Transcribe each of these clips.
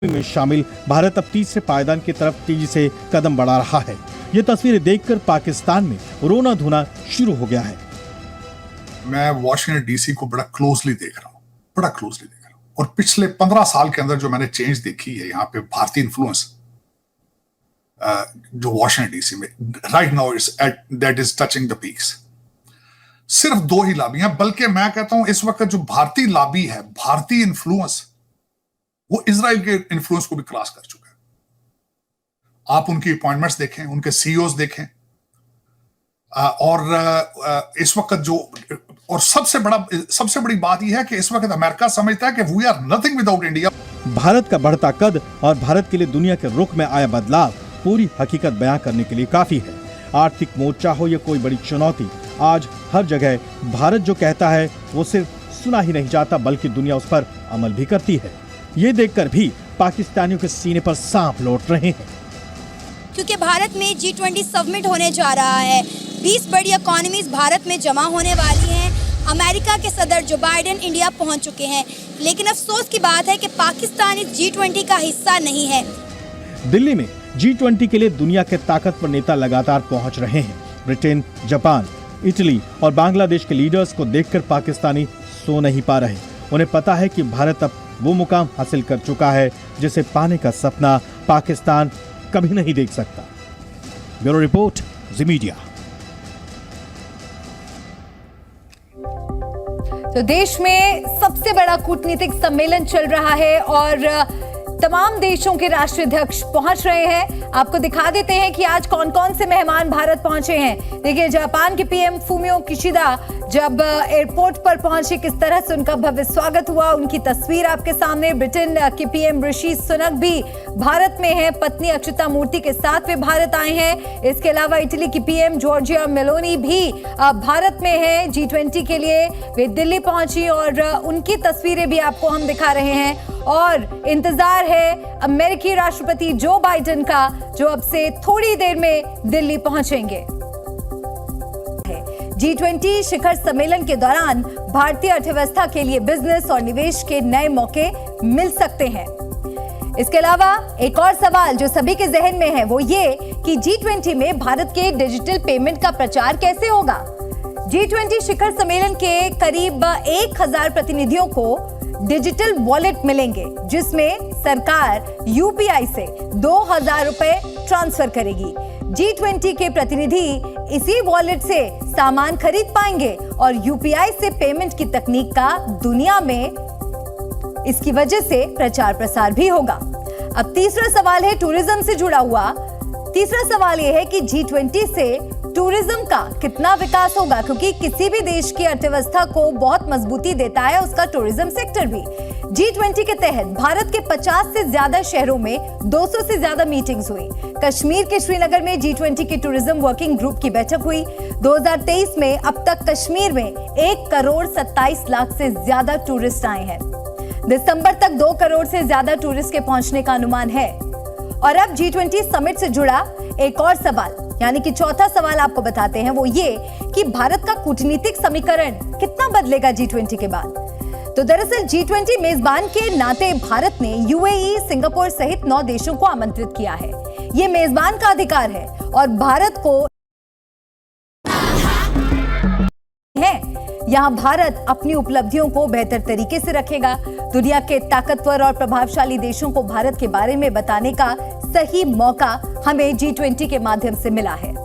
में शामिल भारत अब तीसरे पायदान की तरफ तेजी से कदम बढ़ा रहा है। ये तस्वीरें देखकर पाकिस्तान में रोना धोना शुरू हो गया है। मैं वॉशिंगटन डीसी को बड़ा क्लोजली देख रहा हूँ और पिछले 15 साल के अंदर जो मैंने चेंज देखी है यहाँ पे भारतीय इन्फ्लुएंस जो वॉशिंगटन डीसी में right now that is touching the peaks. सिर्फ 2 ही लॉबियां, बल्कि मैं कहता हूं इस वक्त जो भारतीय लॉबी है, भारतीय इन्फ्लुएंस, वो इजराइल के इन्फ्लुएंस को भी क्रॉस कर चुका है। आप उनकी अपॉइंटमेंट्स देखें, उनके सीईओज देखें, और इस वक्त जो और सबसे बड़ी बात यह है कि इस वक्त अमेरिका समझता है कि we are nothing without India. Bharat का बढ़ता कद और भारत के लिए दुनिया के रुख में आया बदलाव पूरी हकीकत बयां करने के लिए काफी है। आर्थिक मोर्चा हो या कोई बड़ी चुनौती, आज हर जगह भारत जो कहता है वो सिर्फ सुना ही नहीं जाता बल्कि दुनिया उस पर अमल भी करती है। ये देखकर भी पाकिस्तानियों के सीने पर सांप लौट रहे हैं, क्योंकि भारत में G20 समिट होने जा रहा है। 20 बड़ी इकोनॉमीज भारत में जमा होने वाली हैं। अमेरिका के सदर जो बाइडेन इंडिया पहुंच चुके हैं, लेकिन अफसोस की बात है कि पाकिस्तान इस G20 का हिस्सा नहीं है। दिल्ली में G20 के लिए दुनिया के ताकतवर नेता लगातार पहुंच रहे हैं। ब्रिटेन, जापान, इटली और बांग्लादेश के लीडर्स को देखकर पाकिस्तानी सो नहीं पा रहे। उन्हें पता है कि भारत अब वो मुकाम हासिल कर चुका है जिसे पाने का सपना पाकिस्तान कभी नहीं देख सकता। ब्यूरो रिपोर्ट, जी मीडिया। तो देश में सबसे बड़ा कूटनीतिक सम्मेलन चल रहा है और तमाम देशों के राष्ट्राध्यक्ष पहुंच रहे हैं। आपको दिखा देते हैं कि आज कौन कौन से मेहमान भारत पहुंचे हैं। देखिए, जापान के पीएम फूमियो किशिदा जब एयरपोर्ट पर पहुंचे, किस तरह से उनका भव्य स्वागत हुआ, उनकी तस्वीर आपके सामने। ब्रिटेन के पीएम ऋषि सुनक भी भारत में हैं, पत्नी अक्षता मूर्ति के साथ वे भारत आए हैं। इसके अलावा इटली की पीएम जॉर्जिया मेलोनी भी भारत में है G20 के लिए। वे दिल्ली पहुंची और उनकी तस्वीरें भी आपको हम दिखा रहे हैं। और इंतजार है अमेरिकी राष्ट्रपति जो बाइडेन का, जो अब से थोड़ी देर में दिल्ली पहुंचेंगे। G20 शिखर सम्मेलन के दौरान भारतीय अर्थव्यवस्था के लिए बिजनेस और निवेश के नए मौके मिल सकते हैं। इसके अलावा एक और सवाल जो सभी के जहन में है वो ये कि G20 में भारत के डिजिटल पेमेंट का प्रचार कैसे होगा। G20 शिखर सम्मेलन के करीब 1000 प्रतिनिधियों को डिजिटल वॉलेट मिलेंगे, जिसमें सरकार यूपीआई से 2000 रुपए ट्रांसफर करेगी। G20 के प्रतिनिधि इसी वॉलेट से सामान खरीद पाएंगे और यूपीआई से पेमेंट की तकनीक का दुनिया में इसकी वजह से प्रचार प्रसार भी होगा। अब तीसरा सवाल है टूरिज्म से जुड़ा हुआ। तीसरा सवाल यह है कि G20 से टूरिज्म का कितना विकास होगा, क्योंकि किसी भी देश की अर्थव्यवस्था को बहुत मजबूती देता है उसका टूरिज्म सेक्टर भी। G20 के तहत भारत के 50 से ज्यादा शहरों में 200 से ज्यादा मीटिंग्स हुई। कश्मीर के श्रीनगर में G20 की टूरिज्म वर्किंग ग्रुप की बैठक हुई। 2023 में अब तक कश्मीर में 1 करोड़ 27 लाख से ज्यादा टूरिस्ट आए हैं। दिसंबर तक 2 करोड़ से ज्यादा टूरिस्ट के पहुंचने का अनुमान है। और अब G20 समिट से जुड़ा एक और सवाल, यानी कि चौथा सवाल आपको बताते हैं, वो ये कि भारत का कूटनीतिक समीकरण कितना बदलेगा G20 के बाद। तो दरअसल G20 मेजबान के नाते भारत ने यूएई, सिंगापुर सहित 9 देशों को आमंत्रित किया है। ये मेजबान का अधिकार है और भारत को है। यहाँ भारत अपनी उपलब्धियों को बेहतर तरीके से रखेगा। दुनिया के ताकतवर और प्रभावशाली देशों को भारत के बारे में बताने का सही मौका हमें G20 के माध्यम से मिला है।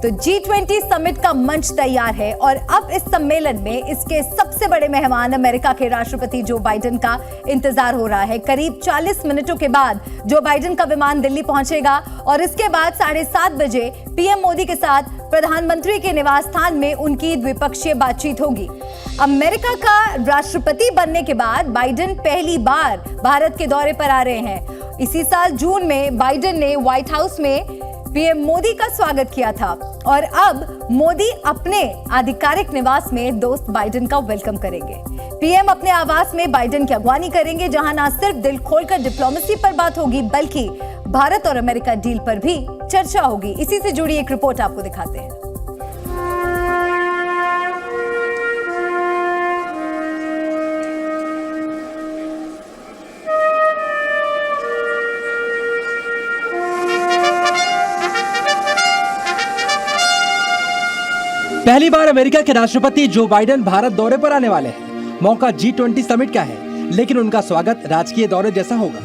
तो G20 समिट का मंच तैयार है और अब इस सम्मेलन में इसके सबसे बड़े मेहमान अमेरिका के राष्ट्रपति जो बाइडेन का इंतजार हो रहा है। करीब 40 मिनटों के बाद जो बाइडेन का विमान दिल्ली पहुंचेगा और इसके बाद 7:30 बजे पीएम मोदी के साथ प्रधानमंत्री के निवास स्थान में उनकी द्विपक्षीय बातचीत होगी। अमेरिका का राष्ट्रपति बनने के बाद बाइडेन पहली बार भारत के दौरे पर आ रहे हैं। इसी साल जून में बाइडेन ने व्हाइट हाउस में पीएम मोदी का स्वागत किया था और अब मोदी अपने आधिकारिक निवास में दोस्त बाइडेन का वेलकम करेंगे। पीएम अपने आवास में बाइडेन की अगवानी करेंगे, जहां न सिर्फ दिल खोलकर डिप्लोमेसी पर बात होगी बल्कि भारत और अमेरिका डील पर भी चर्चा होगी। इसी से जुड़ी एक रिपोर्ट आपको दिखाते हैं। पहली बार अमेरिका के राष्ट्रपति जो बाइडेन भारत दौरे पर आने वाले हैं। मौका G20 समिट का है, लेकिन उनका स्वागत राजकीय दौरे जैसा होगा।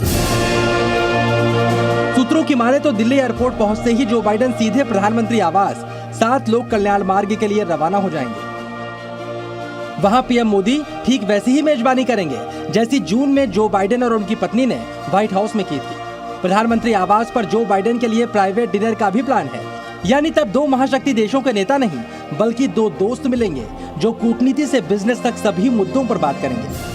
सूत्रों की माने तो दिल्ली एयरपोर्ट पहुंचते ही जो बाइडेन सीधे प्रधानमंत्री आवास 7 लोक कल्याण मार्ग के लिए रवाना हो जाएंगे। वहां पीएम मोदी ठीक वैसी ही मेजबानी करेंगे जैसी जून में जो बाइडेन और उनकी पत्नी ने व्हाइट हाउस में की थी। प्रधानमंत्री आवास पर जो बाइडेन के लिए प्राइवेट डिनर का भी प्लान है। यानी तब 2 महाशक्ति देशों के नेता नहीं, बल्कि 2 दोस्त मिलेंगे जो कूटनीति से बिजनेस तक सभी मुद्दों पर बात करेंगे।